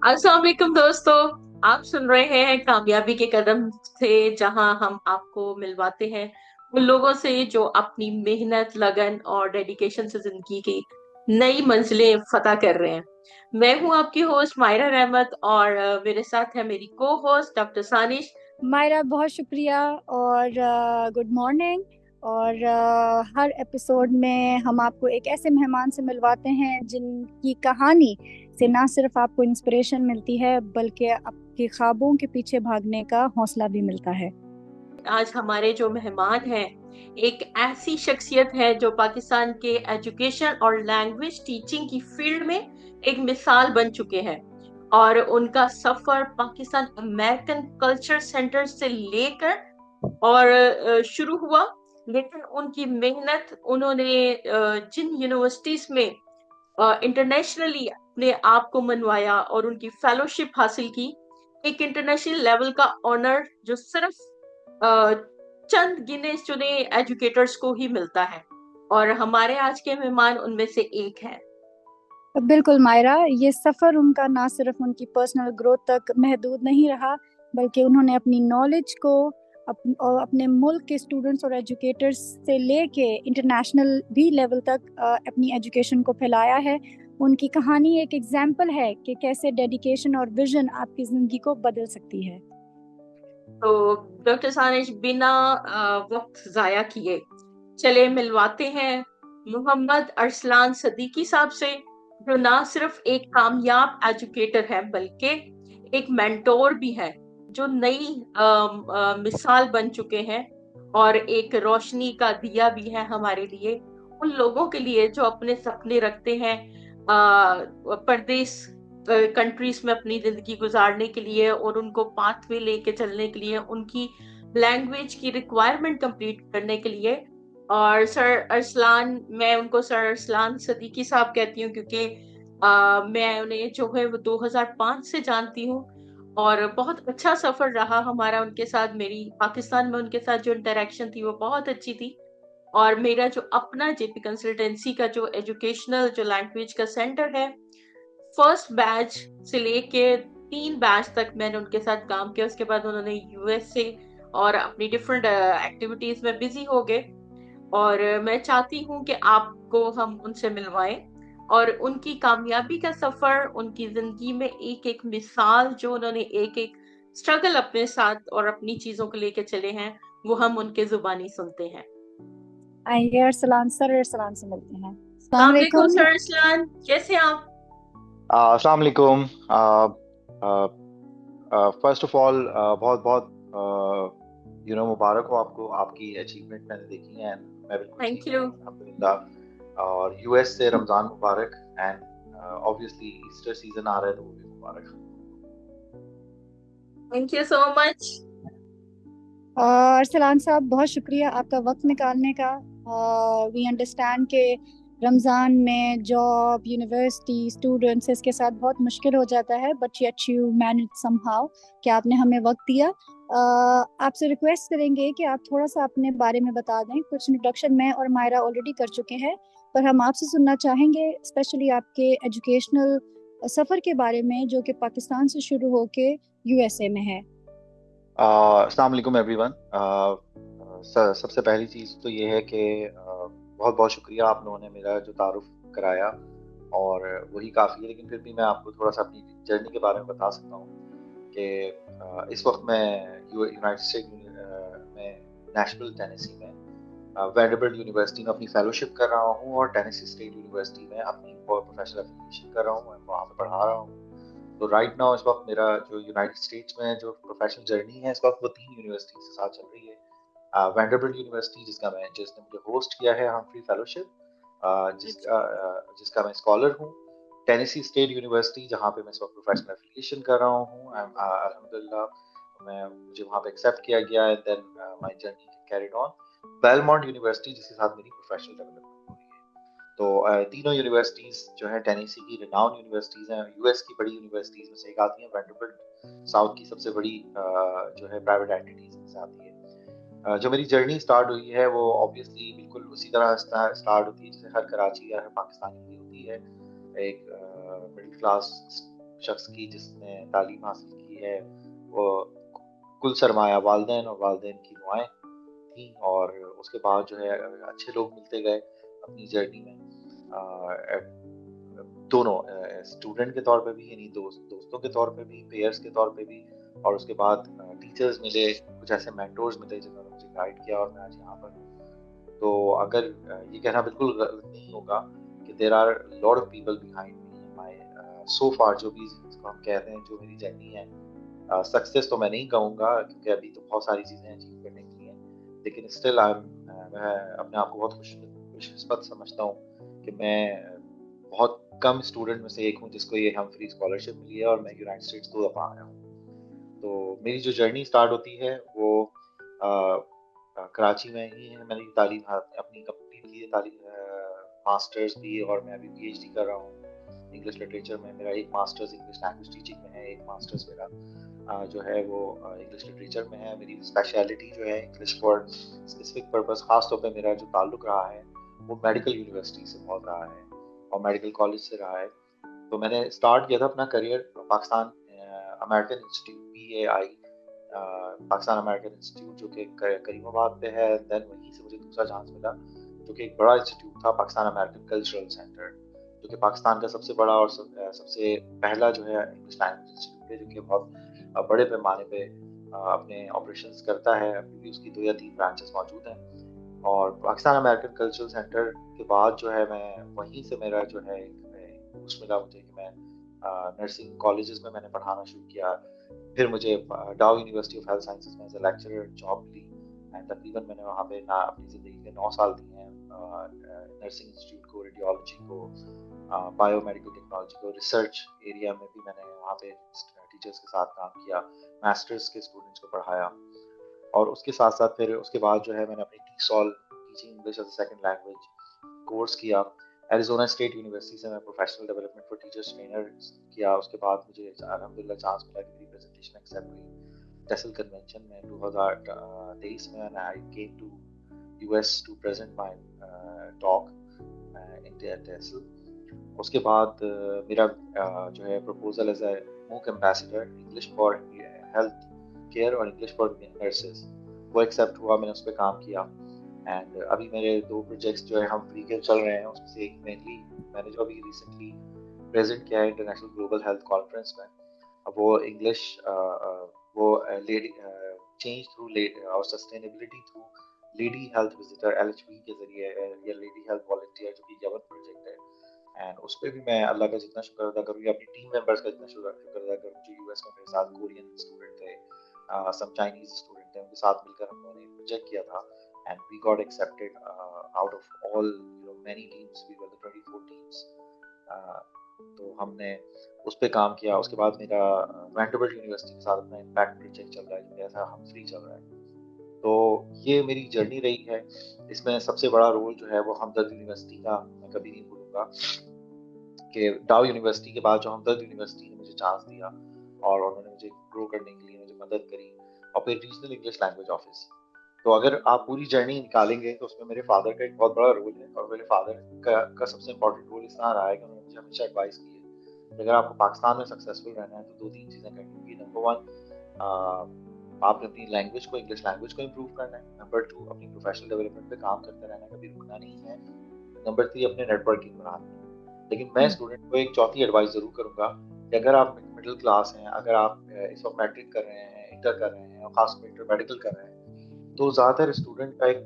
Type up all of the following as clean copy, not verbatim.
अस्सलाम वालेकुम दोस्तों। आप सुन रहे हैं कामयाबी के कदम से, जहां हम आपको मिलवाते हैं उन लोगों से जो अपनी मेहनत, लगन और डेडिकेशन से जिंदगी की नई मंजिलें फतह कर रहे हैं। मैं हूं आपकी होस्ट मायरा रहमत और मेरे साथ है मेरी को होस्ट डॉक्टर सानिश। मायरा, बहुत शुक्रिया और गुड मॉर्निंग। और हर एपिसोड में हम आपको एक ऐसे मेहमान से मिलवाते हैं जिनकी कहानी से ना सिर्फ आपको इंस्पिरेशन मिलती है बल्कि आपके ख्वाबों के पीछे भागने का हौसला भी मिलता है। आज हमारे जो मेहमान हैं, एक ऐसी शख्सियत है जो पाकिस्तान के एजुकेशन और लैंग्वेज टीचिंग की फील्ड में एक मिसाल बन चुके हैं। और उनका सफर पाकिस्तान अमेरिकन कल्चर सेंटर से लेकर और शुरू हुआ। लेकिन उनकी मेहनत, उन्होंने जिन यूनिवर्सिटीज में इंटरनेशनली अपने आप को मनवाया और उनकी फेलोशिप हासिल की, एक इंटरनेशनल लेवल का ऑनर जो सिर्फ अ, चंद गिने चुने एजुकेटर्स को ही मिलता है। और हमारे आज के मेहमान उनमें से एक है। बिल्कुल मायरा, ये सफ़र उनका ना सिर्फ उनकी पर्सनल ग्रोथ तक महदूद नहीं रहा बल्कि उन्होंने अपनी नॉलेज को और अपने मुल्क के स्टूडेंट्स और एजुकेटर्स से लेके इंटरनेशनल भी लेवल तक अपनी एजुकेशन को फैलाया है। उनकी कहानी एक एग्जाम्पल है कि कैसे डेडिकेशन और विजन आपकी ज़िंदगी को बदल सकती है। तो डॉक्टर सानिश, बिना वक्त जाया किए चले मिलवाते हैं मोहम्मद अरसलान सदीकी साहब से, जो ना सिर्फ एक कामयाब एजुकेटर है बल्कि एक मेंटोर भी है, जो नई मिसाल बन चुके हैं और एक रोशनी का दिया भी है हमारे लिए, उन लोगों के लिए जो अपने सपने रखते हैं परदेश कंट्रीज में अपनी जिंदगी गुजारने के लिए, और उनको पाथवे लेके चलने के लिए, उनकी लैंग्वेज की रिक्वायरमेंट कंप्लीट करने के लिए। और सर अरसलान, मैं उनको सर अरसलान सदीकी साहब कहती हूँ क्योंकि मैं उन्हें जो है वो 2005 से जानती हूँ। और बहुत अच्छा सफर रहा हमारा उनके साथ। मेरी पाकिस्तान में उनके साथ जो इंटरेक्शन थी वो बहुत अच्छी थी। और मेरा जो अपना जेपी कंसल्टेंसी का जो एजुकेशनल जो लैंग्वेज का सेंटर है, फर्स्ट बैच से लेके 3 बैच तक मैंने उनके साथ काम किया। उसके बाद उन्होंने यूएसए और अपनी डिफरेंट एक्टिविटीज में बिजी हो गए। और मैं चाहती हूँ कि आपको हम उनसे मिलवाएं और उनकी कामयाबी का सफर, उनकी जिंदगी में एक एक मिसाल जो उन्होंने एक एक स्ट्रगल अपने साथ और अपनी चीजों को लेके चले हैं, वो हम उनके जुबानी सुनते हैं। आइए अरसलान सर अरसलान से मिलते हैं। अस्सलाम अस्सलाम वालेकुम वालेकुम। सर अरसलान, कैसे हैं आप? अस्सलाम वालेकुम। फर्स्ट ऑफ ऑल बहुत बहुत मुबारक हो आपको, आपकी अचीवमेंट मैंने देखी है। मैं बिल्कुल थैंक ठीक यू। हूँ अल्हम्दुलिल्लाह। और यूएस से रमज़ान मुबारक। एंड ऑब्वियसली ईस्टर सीजन आ रहा है तो वो भी मुबारक। Thank you so much. Arsalan साहब, बहुत शुक्रिया आपका वक्त निकालने का। वी अंडरस्टैंड के रमज़ान में जॉब, यूनिवर्सिटी, स्टूडेंट्स, इसके साथ बहुत मुश्किल हो जाता है, but yet you manage somehow कि आपने हमें वक्त दिया। आपसे रिक्वेस्ट करेंगे कि आप थोड़ा सा अपने बारे में बता दें। कुछ इंट्रोडक्शन मैं और मायरा ऑलरेडी कर चुके हैं, पर हम आपसे सुनना चाहेंगे स्पेशली आपके एजुकेशनल सफ़र के बारे में जो कि पाकिस्तान से शुरू होके यूएसए में है। अस्सलाम वालेकुम एवरीवन। सबसे पहली चीज़ तो ये है कि बहुत बहुत शुक्रिया आप लोगों ने मेरा जो तारुफ कराया, और वही काफ़ी है। लेकिन फिर भी मैं आपको थोड़ा सा अपनी जर्नी के बारे में बता सकता हूँ कि इस वक्त मैं यूनाइटेड स्टेट में नेशनल टेनेसी में वेंडरबिल्ट यूनिवर्सिटी में अपनी फेलोशिप कर रहा हूँ, और टेनेसी स्टेट यूनिवर्सिटी में अपनी प्रोफेशनल एफिलिएशन कर रहा हूँ, मैं वहाँ पे पढ़ा रहा हूँ। तो राइट नाउ इस वक्त मेरा जो यूनाइटेड स्टेट्स में जो प्रोफेशनल जर्नी है, इस वक्त वो 3 यूनिवर्सिटी के साथ चल रही है। वेंडरबिल्ट यूनिवर्सिटी जिसने मुझे होस्ट किया है हम्फ्री फेलोशिप, जिसका मैं स्कॉलर हूँ। टेनेसी स्टेट यूनिवर्सिटी जहाँ पे मैं इस वक्त प्रोफेशनल एफिलिएशन कर रहा हूँ, अल्हम्दुलिल्लाह मैं मुझे वहाँ पे एक्सेप्ट किया गया है। Then my journey carried on. Belmont university जिसके साथ मेरी प्रोफेशनल डेवलपमेंट हो रही है। तो तीनों यूनिवर्सिटीज जो है टेनेसी की रिनाउंड यूनिवर्सिटीज हैं, यूएस की बड़ी यूनिवर्सिटीज में से एक आती है। वेंडरबिल्ट साउथ की सबसे बड़ी जो है प्राइवेट एंटिटीज में से आती है। जो मेरी जर्नी स्टार्ट हुई है वो ऑब्वियसली बिल्कुल उसी तरह स्टार्ट होती है जैसे हर कराची या हर पाकिस्तानी की होती है। एक मिडिल क्लास शख्स की जिसने तालीम हासिल की है वो कुल सरमाया वालिदैन और वालिदैन की दुआएं थी। और उसके बाद जो है अच्छे लोग मिलते गए अपनी जर्नी में, दोनों स्टूडेंट के तौर पे भी, यानी दोस्तों के तौर पे भी, पेयर्स के तौर पे भी, और उसके बाद टीचर्स मिले, कुछ ऐसे मेंटोर्स मिले जिन्होंने मुझे गाइड किया और मैं आज यहाँ पर हूँ। तो अगर ये कहना बिल्कुल गलत नहीं होगा कि there are lot of people behind me my so far, जो भी इसको हम कहते हैं, जो मेरी जर्नी है। सक्सेस तो मैं नहीं कहूँगा क्योंकि अभी तो बहुत सारी चीज़ें अचीव करने के लिए, लेकिन स्टिल मैं अपने आप को बहुत खुशकिस्मत समझता हूँ कि मैं बहुत कम स्टूडेंट में से एक हूँ जिसको ये हमफ्री स्कॉलरशिप मिली है और मैं यूनाइटेड स्टेट्स 2 दफ़ा आया हूँ। तो मेरी जो जर्नी स्टार्ट होती है वो कराची में ही है। मैंने तालीम अपनी कंप्लीट की है, तालीम मास्टर्स भी, और मैं अभी पीएचडी कर रहा हूँ इंग्लिश लिटरेचर में। मेरा एक मास्टर्स इंग्लिश लैंग्वेज टीचिंग में है, एक मास्टर्स मेरा जो है वो इंग्लिश लिटरेचर में है। मेरी स्पेशलिटी जो है इंग्लिश फॉर स्पेसिफिक पर्पस, खास तौर पे मेरा जो ताल्लुक रहा है वो मेडिकल यूनिवर्सिटी से बहुत रहा है और मेडिकल कॉलेज से रहा है। तो मैंने स्टार्ट किया था अपना career Pakistan American institute PAI, Pakistan American institute, जो कि करीमाबाद पे है। देन वहीं से मुझे दूसरा चांस मिला जो कि एक बड़ा इंस्टीट्यूट था, पाकिस्तान अमेरिकन कल्चरल सेंटर, जो कि पाकिस्तान का सबसे बड़ा और सबसे पहला जो है इंग्लिश लैंग्वेज इंस्टीट्यूट है, जो कि बहुत बड़े पैमाने पे अपने ऑपरेशंस करता है। अभी भी उसकी 2 या 3 ब्रांचेस मौजूद हैं। और पाकिस्तान अमेरिकन कल्चरल सेंटर के बाद जो है मैं वहीं से मेरा जो है बूस्ट मिला मुझे कि मैं नर्सिंग कॉलेजेस में मैंने पढ़ाना शुरू किया। फिर मुझे Dow university of health sciences में एज अ लेक्चरर जॉब मिली एंड तकरीबन मैंने वहाँ पे अपनी ज़िंदगी के 9 साल दिए हैं नर्सिंग इंस्टीट्यूट को, रेडियोलॉजी को, बायोमेडिकल टेक्नोलॉजी को। रिसर्च एरिया में भी मैंने वहाँ पे टीचर्स के साथ काम किया, मास्टर्स के स्टूडेंट्स को पढ़ाया। और उसके साथ साथ फिर उसके बाद जो है मैंने अपनी TESOL teaching English as a second language course किया। एरिज़ोना स्टेट यूनिवर्सिटी से मैं professional development for teachers trainer किया। उसके बाद मुझे अल्हम्दुलिल्लाह चांस मिला कि मेरी प्रेजेंटेशन एक्सेप्ट हुई टेसल कन्वेंशन में 2023 में, and I came to US to present my talk in TESOL. उसके बाद मेरा जो है proposal as a MOOC ambassador English for health care और इंग्लिश फॉर नर्सेज वो एक्सेप्ट हुआ। मैंने उस पर काम किया एंड अभी मेरे 2 प्रोजेक्ट्स जो है हम फ्री के चल रहे हैं। उसमें से एक मेनली मैंने जो अभी रिसेंटली प्रेजेंट किया है इंटरनेशनल ग्लोबल हेल्थ कॉन्फ्रेंस में, वो इंग्लिश वो लेडी चेंज थ्रू और sustainability through lady health visitor LHV के जरिए या लेडी हेल्थ वॉलंटियर, जो कि यवन प्रोजेक्ट है। एंड उस पर भी मैं अल्लाह का जितना शुक्र अदा करूँ या अपनी टीम मेंबर्स का जितना शुक्र अदा करूँ जो US में मेरे साथ कोरियन स्टूडेंट थे, सम चाइनीज स्टूडेंट थे, उनके साथ मिलकर हम लोगों ने प्रोजेक्ट किया था and we got accepted out of all many teams, we were the 24 teams। तो हमने उस पे काम किया। उसके बाद मेरा वैंडरबिल्ट यूनिवर्सिटी के साथ अपना इम्पैक्ट प्रोजेक्ट चल रहा है, जैसा हम फ्री चल रहा है। तो ये मेरी जर्नी रही है। इसमें सबसे बड़ा रोल जो है वो हमदर्द यूनिवर्सिटी का मैं कभी नहीं भूलूंगा कि डाउ यूनिवर्सिटी के बाद जो हमदर्द यूनिवर्सिटी ने मुझे चांस दिया और उन्होंने मुझे ग्रो करने के लिए मुझे मदद करी, और फिर रीजनल इंग्लिश लैंग्वेज ऑफिस। तो अगर आप पूरी जर्नी निकालेंगे तो उसमें मेरे फादर का एक बहुत बड़ा रोल है, और मेरे फादर का सबसे इम्पोर्टेंट रोल इस तरह रहा है कि उन्होंने मुझे हमेशा एडवाइस की है कि अगर आपको पाकिस्तान में सक्सेसफुल रहना है तो 2-3 चीज़ें करनी होगी। नंबर 1, आपने अपनी लैंग्वेज को, इंग्लिश लैंग्वेज को इम्प्रूव करना है। नंबर 2, अपनी प्रोफेशनल डेवलपमेंट पे काम करते रहना है, कभी रुकना नहीं है। नंबर 3, अपने नेटवर्किंग बढ़ानी है। लेकिन मैं स्टूडेंट को एक चौथी एडवाइस जरूर करूंगा कि अगर आप मिडिल क्लास हैं, अगर आप इस वक्त मैट्रिक कर रहे हैं, इंटर कर रहे हैं और खासकर इंटर मेडिकल कर रहे हैं, तो ज़्यादातर स्टूडेंट का एक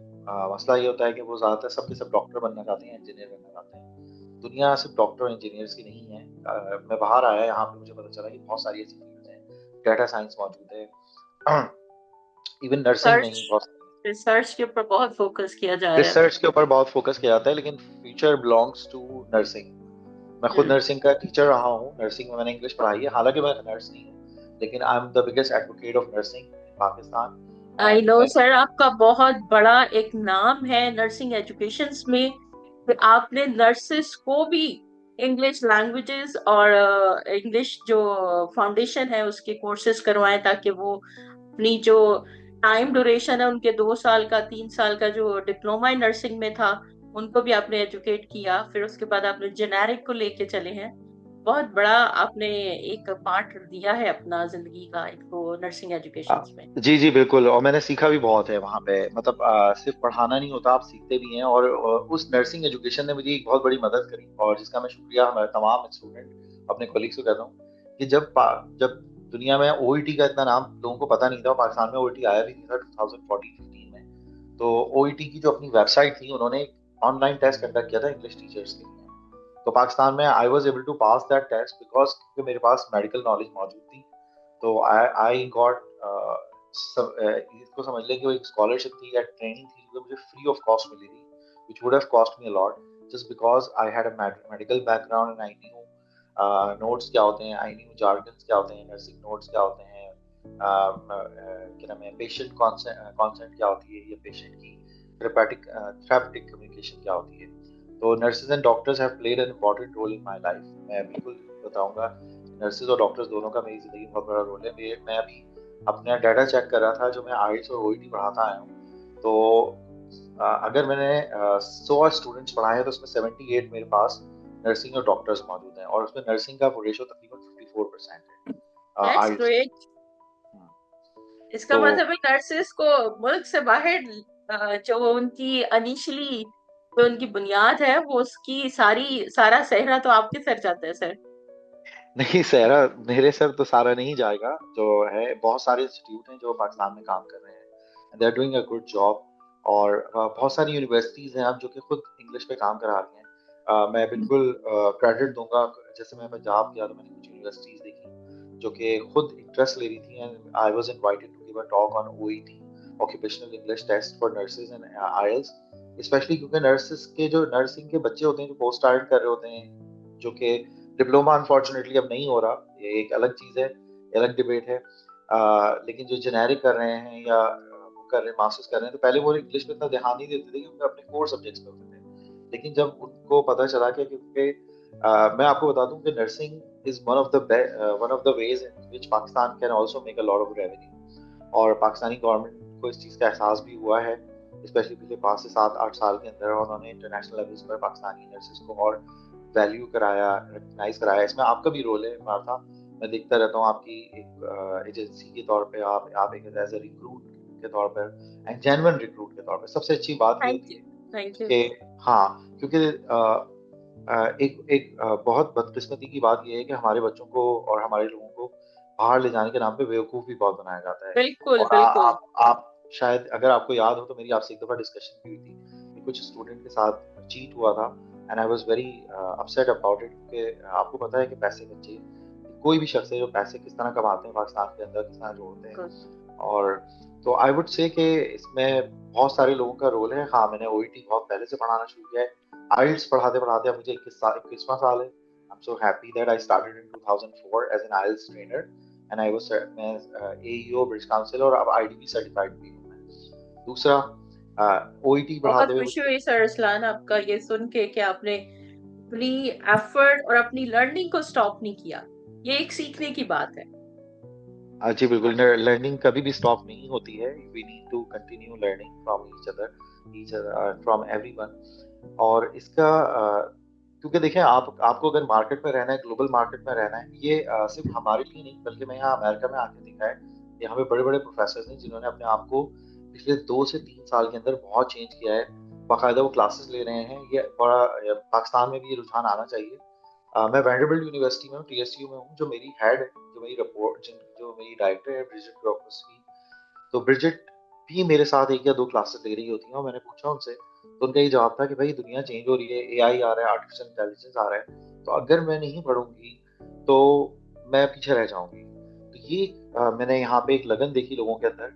मसला ये होता है कि वो ज़्यादातर सबके सब डॉक्टर बनना चाहते हैं, इंजीनियर बनना चाहते हैं। दुनिया सिर्फ डॉक्टर और इंजीनियर्स की नहीं है। मैं बाहर आया, यहाँ पे मुझे पता चला कि बहुत सारी ऐसी फील्ड्स हैं, डाटा साइंस मौजूद है, इवन नर्सिंग में ही बहुत रिसर्च के ऊपर बहुत फोकस किया जा रहा है। रिसर्च के ऊपर बहुत फोकस किया जाता है, लेकिन फ्यूचर बिलोंग्स टू नर्सिंग। मैं खुद नर्सिंग का टीचर रहा हूँ, नर्सिंग में मैंने इंग्लिश पढ़ाई है, हालांकि मैं नर्स नहीं हूँ, लेकिन I am the biggest advocate of nursing in Pakistan. I know sir, आपका बहुत बड़ा एक नाम है नर्सिंग एजुकेशन में। आपने नर्सेस को भी इंग्लिश लैंग्वेजेस और इंग्लिश जो फाउंडेशन है उसके कोर्सेज करवाएं, ताकि वो अपनी जो टाइम ड्यूरेशन है उनके 2 साल का 3 साल का जो डिप्लोमा इन नर्सिंग में था उनको भी आपने एजुकेट किया। फिर उसके बाद आपने जेनेरिक को लेके चले हैं। बहुत बड़ा आपने एक पार्ट दिया है अपना जिंदगी का, एक तो नर्सिंग एजुकेशन में। जी जी बिल्कुल, और मैंने सीखा भी बहुत है वहाँ पे। मतलब सिर्फ पढ़ाना नहीं होता, आप सीखते भी हैं। और उस नर्सिंग एजुकेशन ने मुझे एक बहुत बड़ी मदद करी, और जिसका मैं शुक्रिया हमारे तमाम स्टूडेंट अपने कोलिग्स को कहता हूँ कि जब दुनिया में ओईटी का इतना नाम लोगों को पता नहीं था, पाकिस्तान में ओईटी आया भी नहीं था 2014-15 में। तो ओईटी की जो अपनी वेबसाइट थी, उन्होंने एक ऑनलाइन टेस्ट कंडक्ट किया था इंग्लिश टीचर्स के लिए। तो पाकिस्तान में I was able to pass that test because क्योंकि मेरे पास मेडिकल नॉलेज मौजूद थी। तो आई गॉट इसको समझ लें कि वो एक स्कॉलरशिप थी या ट्रेनिंग थी जो मुझे फ्री ऑफ कॉस्ट मिली थी, which would have cost me a lot just because I had a medical background and I knew notes क्या होते हैं, आई न्यू जार्गन्स क्या होते हैं, नर्सिंग नोट्स क्या होते हैं, क्या नाम है, पेशेंट कॉन्सेंट क्या होती है, या पेशेंट की थेरेपेटिक कम्युनिकेशन क्या होती है। तो nurses and doctors have played an important role in my life. मैं बिल्कुल बताऊंगा, नर्सेज और डॉक्टर्स दोनों का मेरी जिंदगी में बहुत बड़ा रोल है। मैं अभी अपना डाटा चेक कर रहा था, जो मैं आईएलटीएस और ओईटी पढ़ाता आया हूँ। तो अगर मैंने 100 स्टूडेंट्स पढ़ाए हैं तो उसमें 78 मेरे पास नर्सिंग और डॉक्टर्स मौजूद हैं, और उसमें नर्सिंग का रेशो तकरीबन 54% है दैट्स आईएलटीएस। ग्रेट। इसका तो मतलब है नर्सेस को मुल्क से बाहर जो उनकी इनिशियली जो उनकी बुनियाद है वो उसकी सारा सेहरा तो आपके सर जाता है सर। नहीं सहरा, मेरे सर तो सारा नहीं जाएगा। जो है, बहुत सारे इंस्टीट्यूट हैं जो पाकिस्तान में काम कर रहे हैं, they are doing a good job. और बहुत सारी यूनिवर्सिटीज हैं अब जो कि खुद इंग्लिश पे काम करा रही हैं। मैं बिल्कुल क्रेडिट दूंगा। जैसे मैं पंजाब गया तो मैंने कुछ यूनिवर्सिटीज देखी जो कि खुद इंटरेस्ट ले रही थी, and I was invited to give a talk on OET, occupational English test for nurses and IELTS. Specially क्योंकि नर्सेज के जो नर्सिंग के बच्चे होते हैं जो पोस्ट स्टार्ट कर रहे होते हैं, जो कि डिप्लोमा अनफॉर्चुनेटली अब नहीं हो रहा, ये एक अलग चीज है, अलग डिबेट है। लेकिन जो जेनेरिक कर रहे हैं या वो कर रहे हैं, मास्टर्स कर रहे हैं, तो पहले वो इंग्लिश पे इतना ध्यान नहीं देते थे क्योंकि अपने कोर सब्जेक्ट्स पे होते थे। लेकिन जब उनको पता चला कि क्योंकि मैं आपको बता दूं कि nursing is one of the ways in which Pakistan can also make a lot of revenue. और पाकिस्तानी गवर्नमेंट को इस चीज का एहसास भी हुआ है, स्पेशली पिछले 5 से 7 8 साल के अंदर। और उन्होंने इंटरनेशनल लेवल्स पर पाकिस्तानी नर्सेज को और वैल्यू कराया, रिकग्नाइज कराया। इसमें आपका भी रोल है मार्था। मैं देखता रहता हूँ आपकी एक एजेंसी के तौर पे, आप एक एज ए रिक्रूट के तौर पर एंड जेन्युइन रिक्रूट के तौर पर, सबसे अच्छी बात ये थैंक होती यू। है थैंक यू। कि हाँ, क्योंकि एक एक बहुत बदकिस्मती की बात यह है कि हमारे बच्चों को और हमारे लोगों को बाहर ले जाने के नाम पे बेवकूफ भी बहुत बनाया जाता है। बिल्कुल और बिल्कुल। आप शायद, अगर आपको याद हो तो मेरी आपसे एक दफा डिस्कशन भी हुई थी कि कुछ स्टूडेंट के साथ चीट हुआ था, and I was very upset about it. क्योंकि आपको पता है कि पैसे बच्चे, कोई भी शख्स है जो पैसे किस तरह कमाते हैं पाकिस्तान के अंदर, किस तरह जोड़ते हैं। और तो आई वुड से कि इसमें बहुत सारे लोगों का रोल है। हाँ, मैंने ओईटी बहुत पहले से पढ़ाना शुरू किया है। आइल्स पढ़ाते पढ़ाते अब मुझे 21वां साल है। I am so happy that I started in 2004 as an IELTS trainer, and I was मैं एईओ ब्रिटिश काउंसिल, और अब आईडीबी सर्टिफाइड भी हूँ मैं। दूसरा, ओईटी बहुत पढ़ाते हुए खुशी मुझे, हुई सर अरसलान आपका ये सुन के कि आपने अपनी एफर्ट और अपनी लर्निंग को स्टॉप नहीं किया। ये एक सीखने की बात है। जी बिल्कुल, लर्निंग कभी भी स्टॉप नहीं होती है। We need to continue learning from each other from everyone. और इसका क्योंकि देखें, आपको अगर मार्केट में रहना है, ग्लोबल मार्केट में रहना है, ये सिर्फ हमारे लिए नहीं, बल्कि मैं यहाँ अमेरिका में आके देखा है, यहाँ पे बड़े बड़े प्रोफेसर हैं जिन्होंने अपने आप को पिछले 2 से 3 साल के अंदर बहुत चेंज किया है। बाकायदा वो क्लासेस ले रहे हैं। ये बड़ा पाकिस्तान में भी ये रुझान आना चाहिए। मैं वैंडरबिल्ट यूनिवर्सिटी में हूँ, टीएसयू में हूँ। जो मेरी हेड, जो मेरी रिपोर्ट, जो मेरी डायरेक्टर है, ब्रिजिट ग्रोफस्की। तो ब्रिजिट भी मेरे साथ 1 या 2 क्लासेस ले रही होती हैं, और मैंने पूछा उनसे, तो उनका ये जवाब था कि भाई दुनिया चेंज हो रही है, एआई आ रहा है, आर्टिफिशियल इंटेलिजेंस आ रहा है, तो अगर मैं नहीं पढ़ूंगी तो मैं पीछे रह जाऊंगी। तो ये मैंने यहाँ पे एक लगन देखी लोगों के अंदर।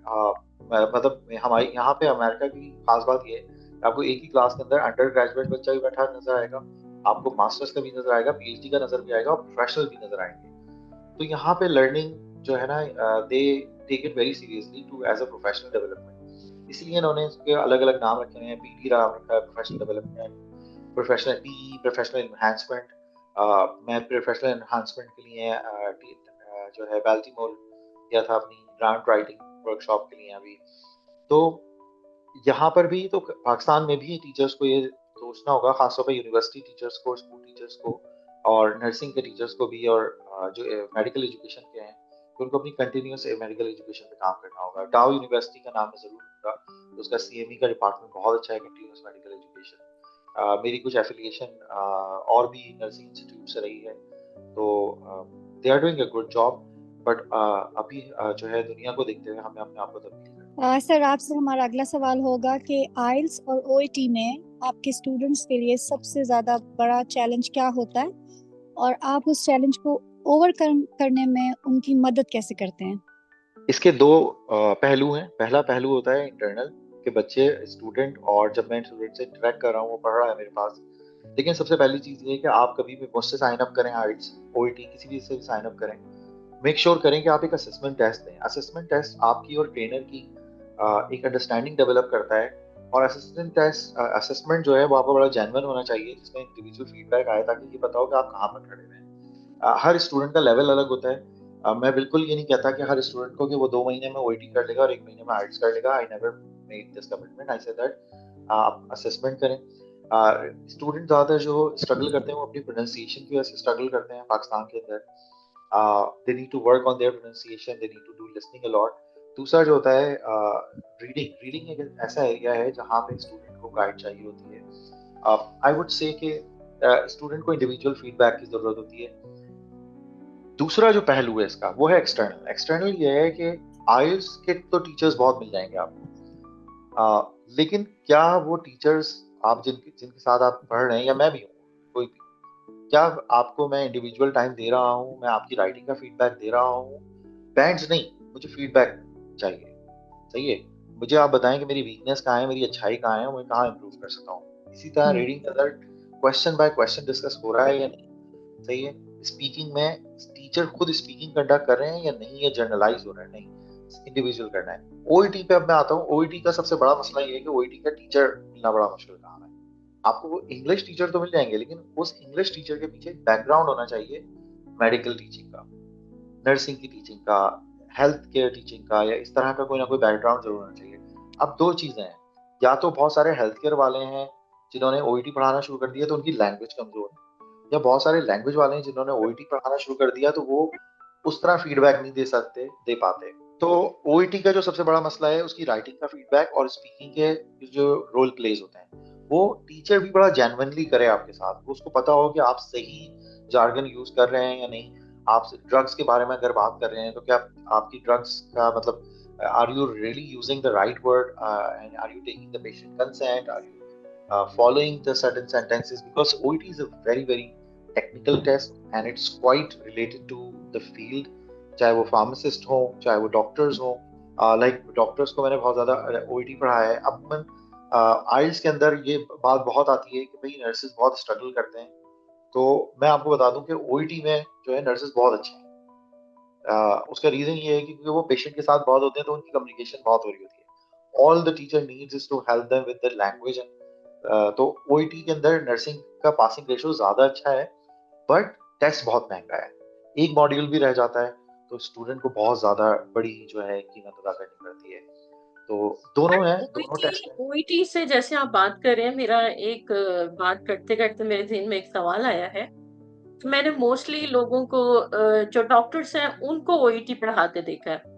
मतलब हमारे यहाँ पे अमेरिका की खास बात ये है कि आपको एक ही क्लास के अंदर अंडर ग्रेजुएट बच्चा भी बैठा नजर आएगा, आपको मास्टर्स का भी नजर आएगा, पीएचडी का नजर भी आएगा, और प्रोफेशनल भी नजर आएंगे। तो यहाँ पे लर्निंग जो है ना, they take it very seriously too as a professional development. इसलिए इन्होंने इसके अलग अलग नाम रखे हैं। पीटी नाम रखा है, professional development, professional P, professional enhancement. मैं प्रोफेशनल एनहांसमेंट के लिए जो है बाल्टीमोर गया था अपनी ग्रांट राइटिंग वर्कशॉप के लिए अभी। तो यहाँ पर भी, तो पाकिस्तान में भी टीचर्स को ये सोचना होगा, खासतौर पर यूनिवर्सिटी टीचर्स को, स्कूल टीचर्स को, और नर्सिंग के टीचर्स को भी, और जो मेडिकल एजुकेशन के हैं तो उनको अपनी कंटिन्यूस मेडिकल एजुकेशन पे काम करना होगा। टाउ यूनिवर्सिटी का नाम मैं जरूर लूंगा, तो उसका सीएमई का डिपार्टमेंट बहुत अच्छा है, कंटिन्यूस मेडिकल एजुकेशन। मेरी कुछ एफिलिएशन और भी नर्सिंग इंस्टीट्यूट से रही है, तो they are doing a good job. But अभी जो है दुनिया को देखते हुए हमें अपने आप को तब्दील करना सर, आपसे हमारा अगला सवाल होगा कि आइल्स और ओईटी में आपके स्टूडेंट्स के लिए सबसे ज़्यादा बड़ा चैलेंज क्या होता है और आप उस चैलेंज को ओवरकम करने में उनकी मदद कैसे करते हैं? इसके दो पहलू हैं। पहला पहलू होता है इंटरनल, कि बच्चे, स्टूडेंट, और जब मैं स्टूडेंट से इंटरेक्ट कर रहा हूँ, वो पढ़ रहा है मेरे पास। लेकिन सबसे पहली चीज़ ये है कि आप कभी भी मुझसे साइन अप करें, आइट्स, ओईटी, किसी भी से भी साइन अप करें, मेक श्योर करें कि आप एक असेसमेंट टेस्ट दें। असेसमेंट टेस्ट आपकी और ट्रेनर की एक अंडरस्टैंडिंग डेवलप करता है। और असेसमेंट जो है वो आपका बड़ा जेन्युइन होना चाहिए, जिसमें इंडिविजुअल फीडबैक आए, ताकि ये पता हो कि आप कहाँ पर खड़े हुए हैं। हर स्टूडेंट का लेवल अलग होता है। मैं बिल्कुल ये नहीं कहता कि हर स्टूडेंट को कि वो 2 महीने में ओईटी कर लेगा और 1 महीने में आइट्स कर लेगा। I never made this commitment. I say that आप असेसमेंट करें। स्टूडेंट ज़्यादातर जो स्ट्रगल करते हैं वो अपनी प्रोनाउंसिएशन की वजह से स्ट्रगल करते हैं पाकिस्तान के अंदर। They need to work on their pronunciation, they need to do listening a lot. दूसरा जो होता है रीडिंग एक ऐसा एरिया है जहाँ पे स्टूडेंट को गाइड चाहिए होती है। आई वुड से कि स्टूडेंट को इंडिविजुअल फीडबैक की जरूरत होती है। दूसरा जो पहलू है इसका वो है एक्सटर्नल। एक्सटर्नल ये है कि आइल्स के तो टीचर्स बहुत मिल जाएंगे आपको, लेकिन क्या वो टीचर्स, आप जिनके जिनके साथ आप पढ़ रहे हैं, या मैं भी हूँ, कोई भी, क्या आपको मैं इंडिविजुअल टाइम दे रहा हूँ, मैं आपकी राइटिंग का फीडबैक दे रहा हूँ? बैंड्स नहीं, मुझे फीडबैक चाहिए। सही है, मुझे आप बताएं कि मेरी वीकनेस कहाँ है, मेरी अच्छाई कहाँ है, मैं कहाँ इंप्रूव कर सकता हूँ। इसी तरह रीडिंग के अंदर क्वेश्चन बाय क्वेश्चन डिस्कस हो रहा है या नहीं, सही है। स्पीकिंग में टीचर खुद स्पीकिंग कंडक्ट कर रहे हैं या नहीं, ये जर्नलाइज हो रहा है, नहीं, इंडिविजुअल करना है। ओईटी पे अब मैं आता हूँ। ओईटी का सबसे बड़ा मसला ये है कि ओईटी का टीचर मिलना बड़ा मुश्किल काम है। आपको वो इंग्लिश टीचर तो मिल जाएंगे, लेकिन उस इंग्लिश टीचर के पीछे बैकग्राउंड होना चाहिए मेडिकल टीचिंग का, नर्सिंग की टीचिंग का, हेल्थ केयर टीचिंग का, या इस तरह का कोई ना कोई बैकग्राउंड जरूर होना चाहिए। अब दो चीजें हैं, या तो बहुत सारे हेल्थ केयर वाले हैं जिन्होंने ओईटी पढ़ाना शुरू कर दिया तो उनकी लैंग्वेज कमजोर है, या बहुत सारे लैंग्वेज वाले हैं जिन्होंने ओईटी पढ़ाना शुरू कर दिया तो वो उस तरह फीडबैक नहीं दे पाते। तो ओईटी का जो सबसे बड़ा मसला है उसकी राइटिंग का फीडबैक और स्पीकिंग के जो रोल प्लेज होते हैं, वो टीचर भी बड़ा जेन्युइनली करे आपके साथ, वो उसको पता हो कि आप सही जार्गन यूज कर रहे हैं या नहीं। आप ड्रग्स के बारे में अगर बात कर रहे हैं तो क्या आपकी ड्रग्स का मतलब, are you really using the right word, and are you taking the patient consent, are you following the certain sentences, because OET is a very very technical test and it's quite related to the field, चाहे वो pharmacist हो, चाहे वो doctors हो। Like doctors को मैंने बहुत ज़्यादा ओईटी पढ़ाया है। अब मैं आइल्स के अंदर ये बात बहुत आती है कि भाई नर्सेज बहुत स्ट्रगल करते हैं, तो मैं आपको बता दूं कि ओईटी में जो है नर्सेज बहुत अच्छे हैं। उसका रीजन ये है कि क्योंकि वो पेशेंट के साथ बहुत होते हैं तो उनकी कम्युनिकेशन बहुत हो रही होती है। All the teacher needs is to help them with the language. तो ओईटी के अंदर नर्सिंग का पासिंग रेशो ज्यादा अच्छा है, बट टेस्ट बहुत महंगा है, एक मॉड्यूल भी रह जाता है तो स्टूडेंट को बहुत ज्यादा बड़ी जो है कीमत अदा करनी पड़ती है। तो दोनों हैं, दोनों टेस्ट हैं। ओईटी से जैसे आप बात कर रहे हैं, मेरा एक बात करते करते मेरे ज़हन में एक सवाल आया है। तो मैंने मोस्टली लोगों को, जो डॉक्टर्स हैं उनको ओईटी पढ़ाते देखा है।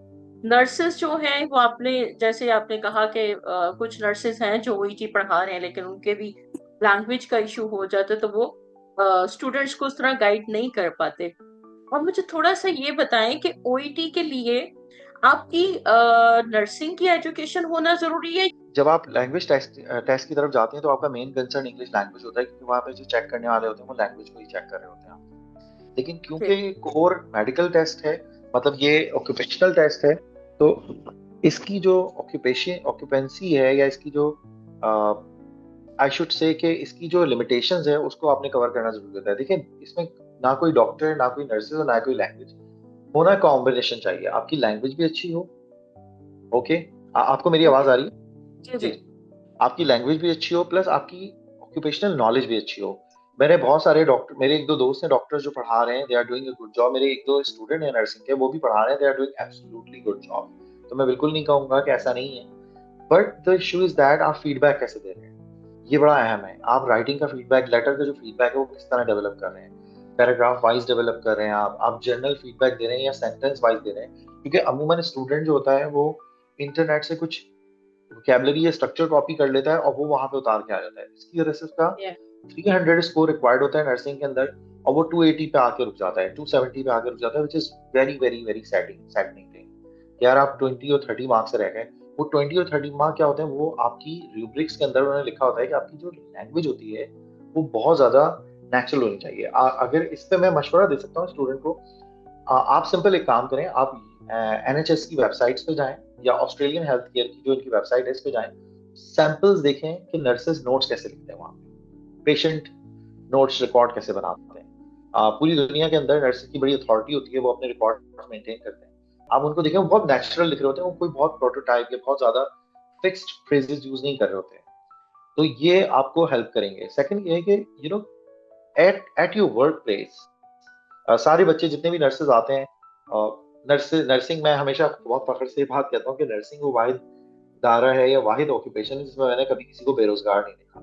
नर्सेस जो हैं वो, आपने जैसे आपने कहा कि कुछ नर्सेस हैं जो ओईटी पढ़ा रहे हैं लेकिन उनके भी लैंग्वेज का इशू हो जाता है, तो वो स्टूडेंट्स को उस तरह गाइड नहीं कर पाते। और मुझे थोड़ा सा ये बताएं कि ओईटी के लिए आपकी नर्सिंग की एजुकेशन होना जरूरी है? जब आप लैंग्वेज टेस्ट की तरफ जाते हैं तो आपका मेन कंसर्न इंग्लिश लैंग्वेज होता है, क्योंकि वहाँ पे जो चेक करने वाले होते हैं वो लैंग्वेज को ही चेक कर रहे होते हैं। लेकिन क्योंकि कोर मेडिकल टेस्ट है, मतलब ये ऑक्यूपेशनल टेस्ट है, तो इसकी जो ऑक्यूपेंसी है, या इसकी जो आई शुड से कि इसकी जो लिमिटेशंस है उसको आपने कवर करना जरूरी होता है। देखिए, इसमें ना कोई डॉक्टर, ना कोई नर्सेज और ना कोई लैंग्वेज, होना कॉम्बिनेशन चाहिए। आपकी लैंग्वेज भी अच्छी हो, ओके, आपको मेरी आवाज आ रही है? जी जी, जी। आपकी लैंग्वेज भी अच्छी हो, प्लस आपकी ऑक्यूपेशनल नॉलेज भी अच्छी हो। मैंने बहुत सारे डॉक्टर, मेरे एक दो दोस्त हैं डॉक्टर्स जो पढ़ा रहे हैं, they are doing a good job. मेरे एक दो स्टूडेंट हैं नर्सिंग के, वो भी पढ़ा रहे हैं, they are doing absolutely good job. तो मैं बिल्कुल नहीं कहूंगा कि ऐसा नहीं है, but the issue is that आप फीडबैक कैसे दे रहे हैं, ये बड़ा अहम है। आप राइटिंग का फीडबैक, लेटर का जो फीडबैक है वो किस तरह डेवलप कर रहे हैं। पैराग्राफ वाइज डेवलप कर रहे हैं, आप जर्नल फीडबैक दे रहे हैं या सेंटेंस वाइज दे रहे हैं, क्योंकि अमूमन स्टूडेंट जो होता है वो इंटरनेट से कुछ वोकैबुलरी या स्ट्रक्चर कॉपी कर लेता है और वो वहां पे उतार के आ जाता है। इसकी वजह से उसका Yeah. 300 स्कोर रिक्वायर्ड होता है नर्सिंग के अंदर, और वो 280 पे आके रुक जाता है, 270 पे आके रुक जाता है, which is very very very saddening thing. यार आप 20 और 30 मार्क्स से रह गए। वो 20 और 30 मार्क क्या होते हैं, वो आपकी रूब्रिक्स के अंदर उन्होंने लिखा होता है कि आपकी जो लैंग्वेज होती है वो बहुत ज्यादा नेचुरल होनी चाहिए। अगर इस पे मैं मशवरा दे सकता हूँ स्टूडेंट को, आप सिंपल एक काम करें, आप एनएचएस की वेबसाइट्स पे जाएं या ऑस्ट्रेलियन हेल्थ केयर की जो इनकी वेबसाइट है इस पे जाएं, सैंपल्स देखें कि नर्सेज नोट्स कैसे लिखते हैं, वहां पेशेंट नोट्स रिकॉर्ड कैसे बनाते हैं। पूरी दुनिया के अंदर नर्सिंग की बड़ी अथॉरिटी होती है, वो अपने रिकॉर्ड मेंटेन करते हैं। आप उनको देखें, वो बहुत नेचुरल लिख रहे होते हैं, वो कोई बहुत प्रोटोटाइप या बहुत ज्यादा फिक्स्ड फ्रेजेस यूज नहीं कर रहे होते हैं। तो ये आपको हेल्प करेंगे। सेकंड ये है कि एट योर वर्क प्लेस, सारे बच्चे जितने भी नर्सेज आते हैं, नर्सिंग में हमेशा बहुत फख्र से बात कहता हूँ कि नर्सिंग वो वाहिद दायरा है या वाहिद ऑक्यूपेशन है जिसमें मैंने कभी किसी को बेरोजगार नहीं देखा,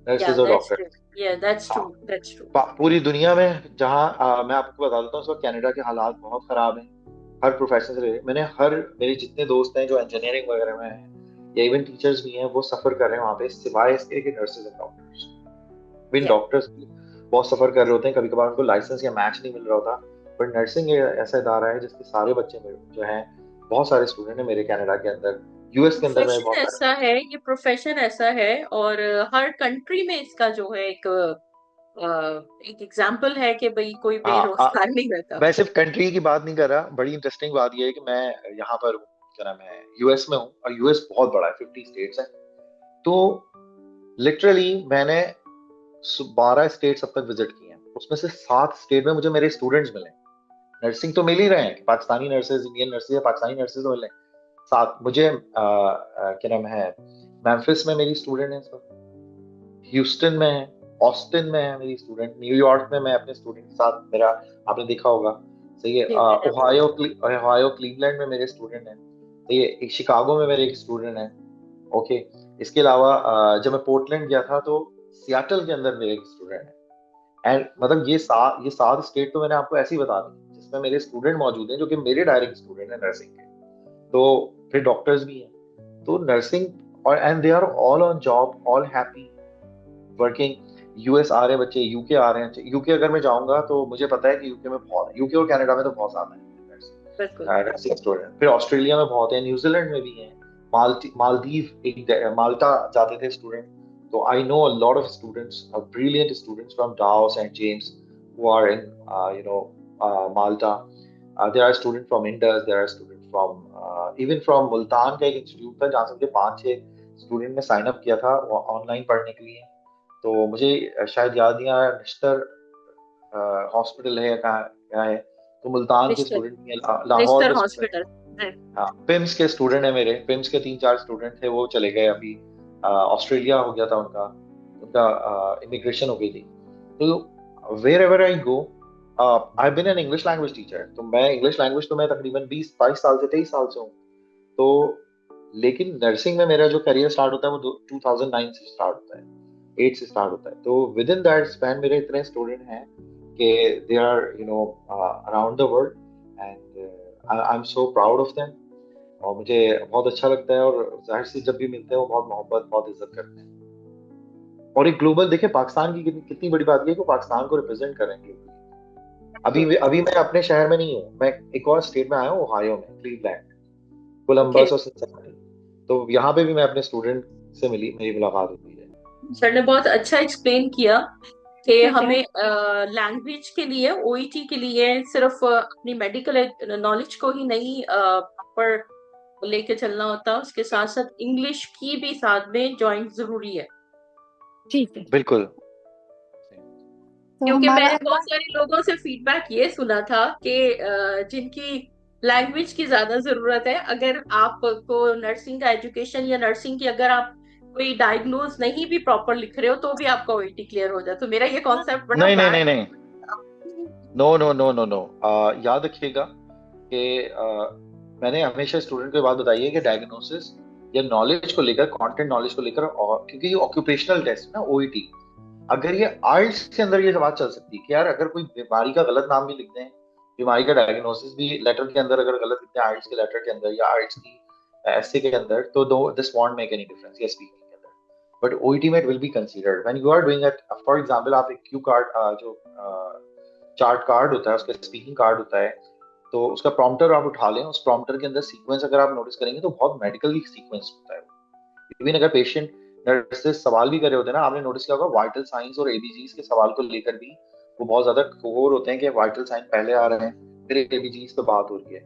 नर्सेज Yeah, और that's doctor. true. Yeah, that's हाँ, true. That's true. पूरी दुनिया में जहाँ मैं आपको बता देता हूँ, इस वक्त कनाडा के हालात बहुत खराब हैं हर प्रोफेशन से रिलेटेड। मेरे जितने दोस्त हैं जो इंजीनियरिंग वगैरह में हैं या इवन टीचर्स भी हैं, वो सफर कर रहे हैं वहाँ पे, सिवाय इसके कि nurses and doctors. Win Yeah. Doctors भी बहुत सफर कर रहे होते हैं, कभी कभार उनको लाइसेंस या मैच नहीं मिल रहा होता। पर नर्सिंग ऐसा इदारा है जिसके सारे बच्चे जो हैं, बहुत सारे स्टूडेंट हैं मेरे कनाडा के अंदर, यूएस के अंदर में प्रोफेशन बहुत सारे। ऐसा है, ये प्रोफेशन ऐसा है, और हर कंट्री में इसका जो है एक एग्जाम्पल है कि भाई कोई हाँ, बेरोजगार नहीं रहता। मैं सिर्फ कंट्री की बात नहीं कर रहा। बड़ी इंटरेस्टिंग बात यह है कि मैं यहाँ पर हूँ, क्या नाम है, यूएस में हूँ, और यूएस बहुत बड़ा है, 50 स्टेट्स हैं। तो लिटरली मैंने 12 स्टेट्स अब तक विजिट किए हैं, उसमें से 7 स्टेट में मुझे मेरे स्टूडेंट्स मिले। नर्सिंग तो मिल ही रहे हैं, पाकिस्तानी नर्सेज, इंडियन नर्सेज या पाकिस्तानी नर्सेज तो मिल रहे हैं। 7 मुझे क्या नाम है, मैम्फिस में मेरी स्टूडेंट है इस वक्त, ह्यूस्टन में है, ऑस्टिन में है मेरी स्टूडेंट, न्यूयॉर्क में मैं अपने स्टूडेंट के साथ, मेरा आपने देखा होगा, सही है, जी, मैंने आपको ओहायो क्लीवलैंड में मेरे स्टूडेंट हैं, सही है, शिकागो में मेरे एक स्टूडेंट हैं। ओके, इसके अलावा जब मैं पोर्टलैंड गया था तो सियाटल के अंदर मेरे एक स्टूडेंट है। एंड मतलब ये सात स्टेट तो मैंने आपको ऐसे ही बता दी जिसमें मेरे स्टूडेंट मौजूद हैं जो कि मेरे डायरेक्ट स्टूडेंट हैं नर्सिंग के। तो फिर डॉक्टर्स भी हैं, तो नर्सिंग, और and they are all on job, all happy working. US आ रहे हैं बच्चे, यूके आ रहे हैं। यूके अगर मैं जाऊंगा तो मुझे पता है कि यूके में बहुत, यूके और कनाडा में तो बहुत ज्यादा बिल्कुल। है नर्सिंग स्टूडेंट। फिर ऑस्ट्रेलिया में बहुत है, न्यूजीलैंड में भी है, मालदीव, माल्टा जाते थे स्टूडेंट। तो I know a lot of students, brilliant students from Dow Saint James who are in Malta. There are students from Indus, there are students from even from Multan का एक इंस्टीट्यूट था जहाँ से मुझे 5-6 स्टूडेंट ने साइन अप किया था online पढ़ने के लिए। तो मुझे शायद याद नहीं आ रहा निश्तर हॉस्पिटल है या कहाँ क्या है, तो मुल्तान के निश्तर स्टूडेंट भी हैं, लाहौर निश्तर के स्टूडेंट। हॉस्पिटल। हाँ, पिम्स के स्टूडेंट है मेरे, पिम्स के 3-4 स्टूडेंट थे, वो चले गए अभी, ऑस्ट्रेलिया हो गया था उनका उनका इमिग्रेशन हो गई थी। तो wherever I go, I been an English language teacher, तो मैं इंग्लिश लैंग्वेज तो मैं तकरीबन 20-22 साल से 23 साल से हूँ। तो लेकिन नर्सिंग में मेरा जो करियर स्टार्ट होता है वो 2009 से स्टार्ट होता है, 8 से स्टार्ट होता है। तो विद इन दैट स्पैन मेरे इतने स्टूडेंट हैं कि they are around the world, and I am so proud of them, और मुझे बहुत अच्छा लगता है। और जाहिर सी जब भी मिलते हैं वो बहुत मोहब्बत, बहुत इज्जत करते हैं। और एक ग्लोबल देखे पाकिस्तान की कितनी बड़ी बात है कि वो पाकिस्तान को रिप्रेजेंट कर रहे हैं ग्लोबली। अभी मैं अपने शहर में नहीं हूँ, मैं एक और स्टेट में आया हूँ, ओहायो में, क्लीवलैंड, ओके, कोलंबस और सिंसिनाटी। तो यहाँ पे भी मैं अपने स्टूडेंट से मेरी मुलाकात होती है। सर ने बहुत अच्छा एक्सप्लेन किया कि ठीक है। हमें लैंग्वेज के लिए, ओईटी के लिए सिर्फ अपनी मेडिकल नॉलेज को ही नहीं प्रॉपर लेके चलना होता, उसके साथ साथ इंग्लिश की भी साथ में ज्वाइन जरूरी है। ठीक है, बिल्कुल। तो क्योंकि हमारा मैंने अगला। बहुत सारे लोगों से फीडबैक ये सुना था कि जिनकी लैंग्वेज की ज्यादा जरूरत है, अगर आपको नर्सिंग का एजुकेशन या नर्सिंग की अगर आप कोई डायग्नोज नहीं भी प्रॉपर लिख रहे हो तो भी आपका ओईटी क्लियर हो जाए। तो मेरा ये कॉन्सेप्ट बड़ा नहीं नहीं बैड नहीं नहीं, no no no no no, याद रखिएगा कि मैंने हमेशा स्टूडेंट को ये बात बताई है कि डायग्नोसिस या नॉलेज को लेकर, कंटेंट नॉलेज को लेकर, और क्योंकि ये ऑक्यूपेशनल टेस्ट है ना, ओईटी, अगर ये आर्ट्स के अंदर ये बात चल सकती है कि यार अगर कोई बीमारी का गलत नाम भी लिख दें, बीमारी का डायग्नोसिस भी लेटर के अंदर अगर गलत लिखते हैं आर्ट्स के लेटर के अंदर या आर्ट्स की एसए के अंदर, तो दो this won't make any difference या स्पीकिंग के अंदर, बट ओईटी में it will be considered when you are doing it. For example आप एक क्यू कार्ड जो चार्ट कार्ड होता है, उसका स्पीकिंग कार्ड होता है, तो उसका प्रॉम्प्टर आप उठा लें, उस प्रॉम्प्टर के अंदर सीक्वेंस अगर आप नोटिस करेंगे तो बहुत मेडिकली सीक्वेंस होता है। इवन अगर पेशेंट नर्स से सवाल भी करे होते हैं ना, आपने नोटिस किया होगा वाइटल साइंस और एबीजीज के सवाल को लेकर भी वो बहुत ज्यादा कोर होते हैं कि वाइटल साइन पहले आ रहे हैं फिर एबीजीज पे बात हो रही है।